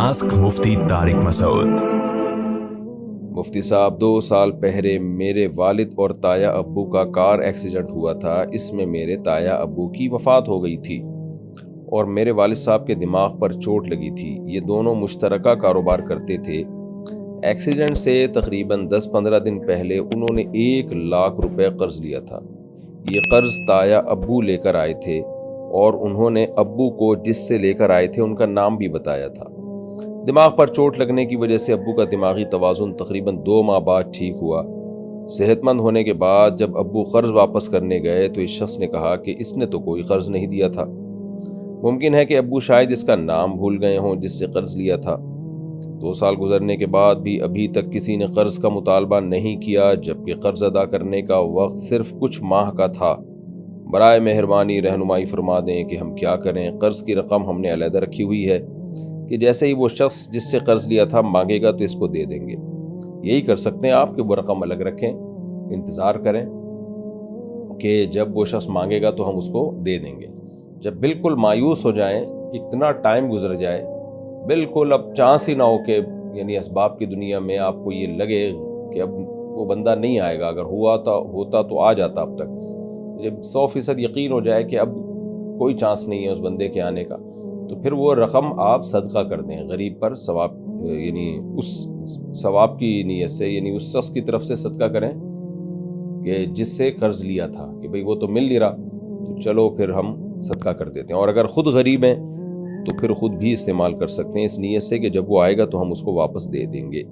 Ask مفتی طارق مسعود۔ مفتی صاحب 2 سال پہلے میرے والد اور تایا ابو کا کار ایکسیڈنٹ ہوا تھا۔ اس میں میرے تایا ابو کی وفات ہو گئی تھی اور میرے والد صاحب کے دماغ پر چوٹ لگی تھی۔ یہ دونوں مشترکہ کاروبار کرتے تھے۔ ایکسیڈنٹ سے تقریباً 10-15 دن پہلے انہوں نے 1 لاکھ روپے قرض لیا تھا۔ یہ قرض تایا ابو لے کر آئے تھے اور انہوں نے ابو کو جس سے لے کر آئے تھے ان کا نام بھی بتایا تھا۔ دماغ پر چوٹ لگنے کی وجہ سے ابو کا دماغی توازن تقریباً 2 ماہ بعد ٹھیک ہوا۔ صحت مند ہونے کے بعد جب ابو قرض واپس کرنے گئے تو اس شخص نے کہا کہ اس نے تو کوئی قرض نہیں دیا تھا۔ ممکن ہے کہ ابو شاید اس کا نام بھول گئے ہوں جس سے قرض لیا تھا۔ 2 سال گزرنے کے بعد بھی ابھی تک کسی نے قرض کا مطالبہ نہیں کیا، جبکہ قرض ادا کرنے کا وقت صرف کچھ ماہ کا تھا۔ برائے مہربانی رہنمائی فرما دیں کہ ہم کیا کریں۔ قرض کی رقم ہم نے علیحدہ رکھی ہوئی ہے کہ جیسے ہی وہ شخص جس سے قرض لیا تھا مانگے گا تو اس کو دے دیں گے۔ یہی کر سکتے ہیں آپ کہ وہ رقم الگ رکھیں، انتظار کریں کہ جب وہ شخص مانگے گا تو ہم اس کو دے دیں گے۔ جب بالکل مایوس ہو جائیں، اتنا ٹائم گزر جائے، بالکل اب چانس ہی نہ ہو کہ یعنی اسباب کی دنیا میں آپ کو یہ لگے کہ اب وہ بندہ نہیں آئے گا، اگر ہوتا تو آ جاتا اب تک۔ جب 100% یقین ہو جائے کہ اب کوئی چانس نہیں ہے اس بندے کے آنے کا، تو پھر وہ رقم آپ صدقہ کر دیں غریب پر، ثواب یعنی اس ثواب کی نیت سے، یعنی اس شخص کی طرف سے صدقہ کریں کہ جس سے قرض لیا تھا کہ بھئی وہ تو مل نہیں رہا، تو چلو پھر ہم صدقہ کر دیتے ہیں۔ اور اگر خود غریب ہیں تو پھر خود بھی استعمال کر سکتے ہیں اس نیت سے کہ جب وہ آئے گا تو ہم اس کو واپس دے دیں گے۔